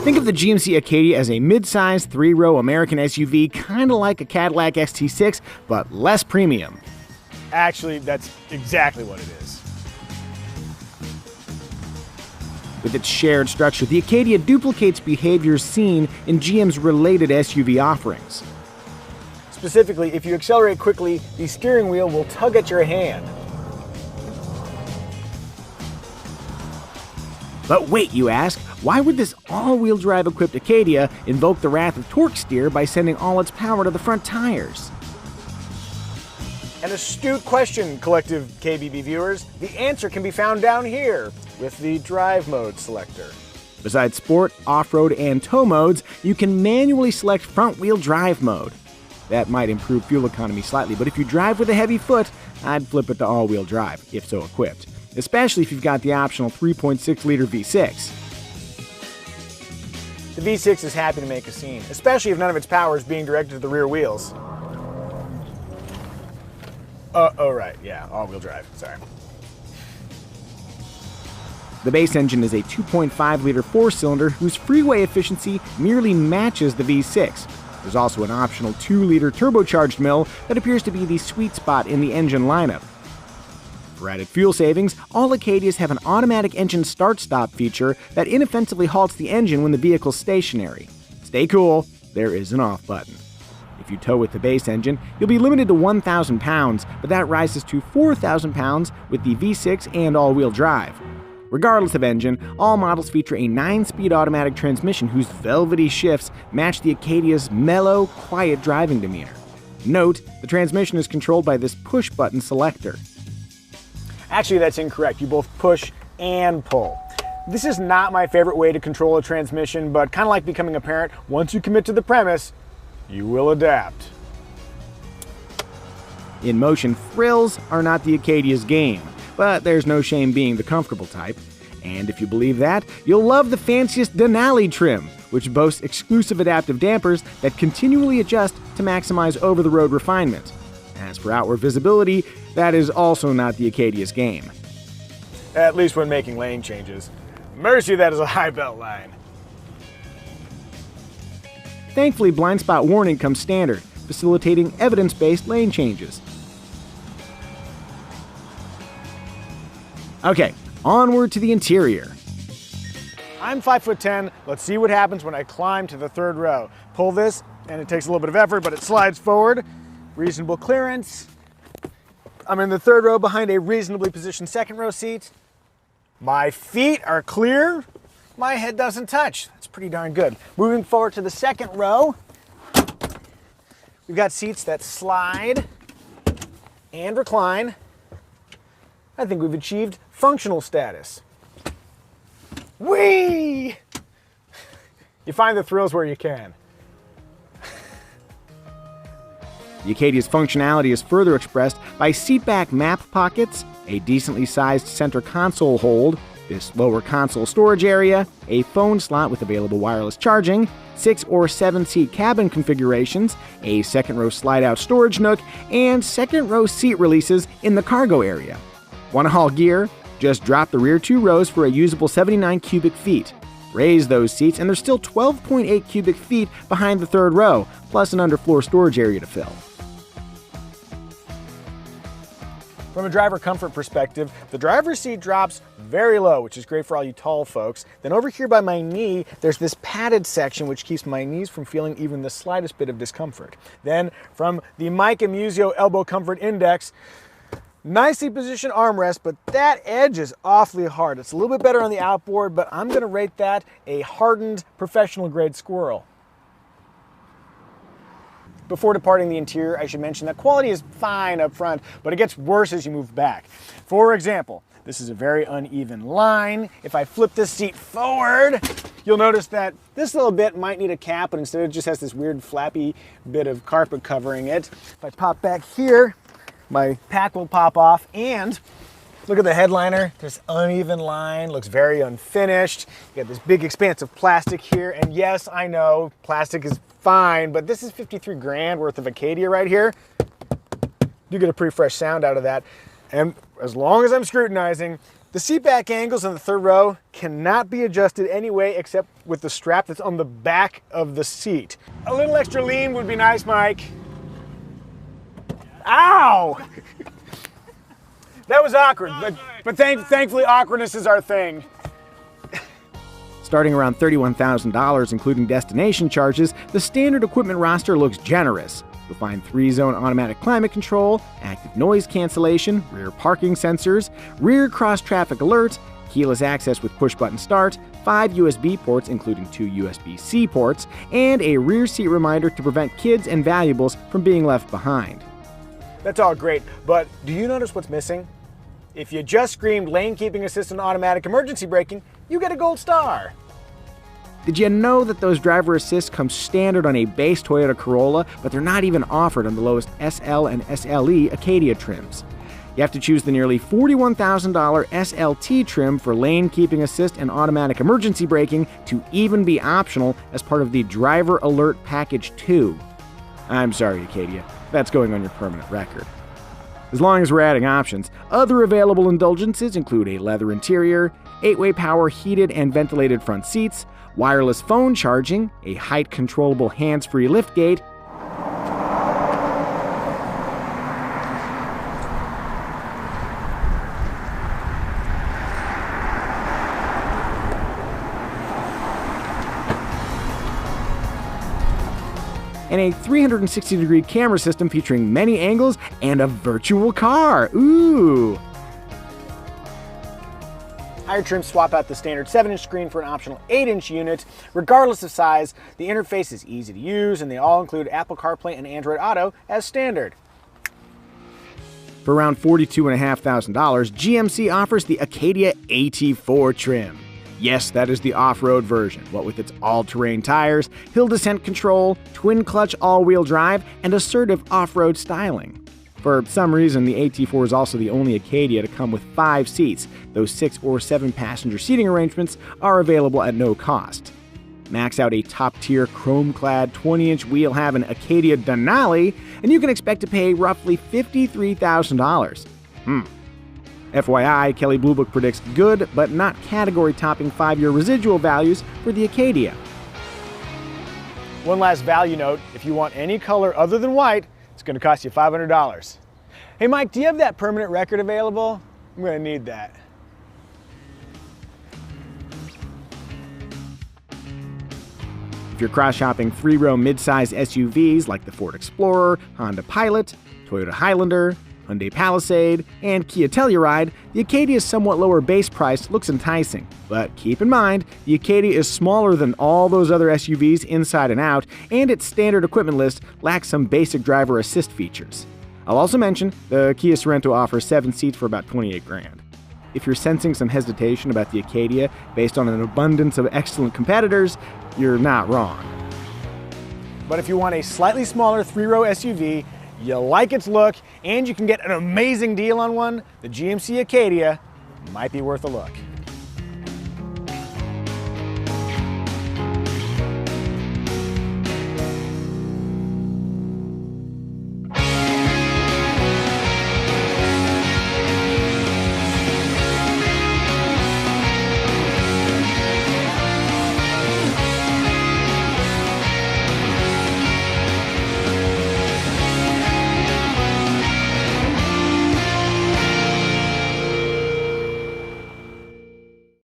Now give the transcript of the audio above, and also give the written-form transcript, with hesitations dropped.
Think of the GMC Acadia as a mid-size, 3-row American SUV, kind of like a Cadillac XT6, but less premium. Actually, that's exactly what it is. With its shared structure, the Acadia duplicates behaviors seen in GM's related SUV offerings. Specifically, if you accelerate quickly, the steering wheel will tug at your hand. But wait, you ask, why would this all-wheel drive equipped Acadia invoke the wrath of torque steer by sending all its power to the front tires? An astute question, collective KBB viewers. The answer can be found down here with the drive mode selector. Besides sport, off-road, and tow modes, you can manually select front-wheel drive mode. That might improve fuel economy slightly, but if you drive with a heavy foot, I'd flip it to all-wheel drive, if so equipped. Especially if you've got the optional 3.6-liter V6. The V6 is happy to make a scene, especially if none of its power is being directed to the rear wheels. Oh right, yeah, all-wheel drive, sorry. The base engine is a 2.5-liter 4-cylinder whose freeway efficiency merely matches the V6. There's also an optional 2-liter turbocharged mill that appears to be the sweet spot in the engine lineup. For added fuel savings, all Acadias have an automatic engine start-stop feature that inoffensively halts the engine when the vehicle's stationary. Stay cool, there is an off button. If you tow with the base engine, you'll be limited to 1,000 pounds, but that rises to 4,000 pounds with the V6 and all-wheel drive. Regardless of engine, all models feature a 9-speed automatic transmission whose velvety shifts match the Acadia's mellow, quiet driving demeanor. Note, the transmission is controlled by this push-button selector. Actually, that's incorrect. You both push and pull. This is not my favorite way to control a transmission, but kind of like becoming a parent, once you commit to the premise, you will adapt. In motion, thrills are not the Acadia's game, but there's no shame being the comfortable type. And if you believe that, you'll love the fanciest Denali trim, which boasts exclusive adaptive dampers that continually adjust to maximize over-the-road refinement. As for outward visibility, that is also not the Acadia's game. At least when making lane changes. Mercy, that is a high belt line. Thankfully, blind spot warning comes standard, facilitating evidence-based lane changes. Okay, onward to the interior. I'm 5'10". Let's see what happens when I climb to the third row. Pull this, and it takes a little bit of effort, but it slides forward. Reasonable clearance. I'm in the third row behind a reasonably positioned second row seat. My feet are clear. My head doesn't touch. That's pretty darn good. Moving forward to the second row, we've got seats that slide and recline. I think we've achieved functional status. Whee! You find the thrills where you can. The Acadia's functionality is further expressed by seatback map pockets, a decently sized center console hold, this lower console storage area, a phone slot with available wireless charging, 6 or 7 seat cabin configurations, a second row slide-out storage nook, and second row seat releases in the cargo area. Want to haul gear? Just drop the rear 2 rows for a usable 79 cubic feet. Raise those seats and there's still 12.8 cubic feet behind the third row, plus an underfloor storage area to fill. From a driver comfort perspective, the driver's seat drops very low, which is great for all you tall folks. Then over here by my knee, there's this padded section which keeps my knees from feeling even the slightest bit of discomfort. Then from the Mike Amusio Elbow Comfort Index, nicely positioned armrest, but that edge is awfully hard. It's a little bit better on the outboard, but I'm going to rate that a hardened professional grade squirrel. Before departing the interior, I should mention that quality is fine up front, but it gets worse as you move back. For example, this is a very uneven line. If I flip this seat forward, you'll notice that this little bit might need a cap, but instead it just has this weird flappy bit of carpet covering it. If I pop back here, my pack will pop off, and look at the headliner. This uneven line looks very unfinished. You got this big expanse of plastic here, and yes, I know plastic is fine, but this is 53 grand worth of Acadia right here. You get a pretty fresh sound out of that. And as long as I'm scrutinizing, The seat back angles in the third row cannot be adjusted any way except with the strap that's on the back of the seat. A little extra lean would be nice, Mike. Ow! That was awkward, but thankfully awkwardness is our thing. Starting around $31,000, including destination charges, the standard equipment roster looks generous. You'll find 3-zone automatic climate control, active noise cancellation, rear parking sensors, rear cross-traffic alert, keyless access with push-button start, 5 USB ports including 2 USB-C ports, and a rear seat reminder to prevent kids and valuables from being left behind. That's all great, but do you notice what's missing? If you just screamed lane keeping assist and automatic emergency braking, you get a gold star. Did you know that those driver assists come standard on a base Toyota Corolla, but they're not even offered on the lowest SL and SLE Acadia trims? You have to choose the nearly $41,000 SLT trim for lane keeping assist and automatic emergency braking to even be optional as part of the Driver Alert Package 2. I'm sorry, Acadia, that's going on your permanent record. As long as we're adding options, other available indulgences include a leather interior, 8-way power heated and ventilated front seats, wireless phone charging, a height-controllable hands-free liftgate, and a 360-degree camera system featuring many angles and a virtual car. Ooh! Higher trims swap out the standard 7-inch screen for an optional 8-inch unit. Regardless of size, the interface is easy to use, and they all include Apple CarPlay and Android Auto as standard. For around $42,500, GMC offers the Acadia AT4 trim. Yes, that is the off-road version, what with its all-terrain tires, hill descent control, twin-clutch all-wheel drive, and assertive off-road styling. For some reason, the AT4 is also the only Acadia to come with 5 seats. Those 6 or 7 passenger seating arrangements are available at no cost. Max out a top-tier chrome-clad 20-inch wheel having Acadia Denali, and you can expect to pay roughly $53,000. FYI, Kelley Blue Book predicts good but not category-topping 5-year residual values for the Acadia. One last value note, if you want any color other than white, it's going to cost you $500. Hey Mike, do you have that permanent record available? I'm going to need that. If you're cross-shopping 3-row mid-size SUVs like the Ford Explorer, Honda Pilot, Toyota Highlander, Hyundai Palisade, and Kia Telluride, the Acadia's somewhat lower base price looks enticing. But keep in mind, the Acadia is smaller than all those other SUVs inside and out, and its standard equipment list lacks some basic driver assist features. I'll also mention the Kia Sorento offers 7 seats for about $28,000. If you're sensing some hesitation about the Acadia based on an abundance of excellent competitors, you're not wrong. But if you want a slightly smaller 3-row SUV, you like its look, and you can get an amazing deal on one, the GMC Acadia might be worth a look.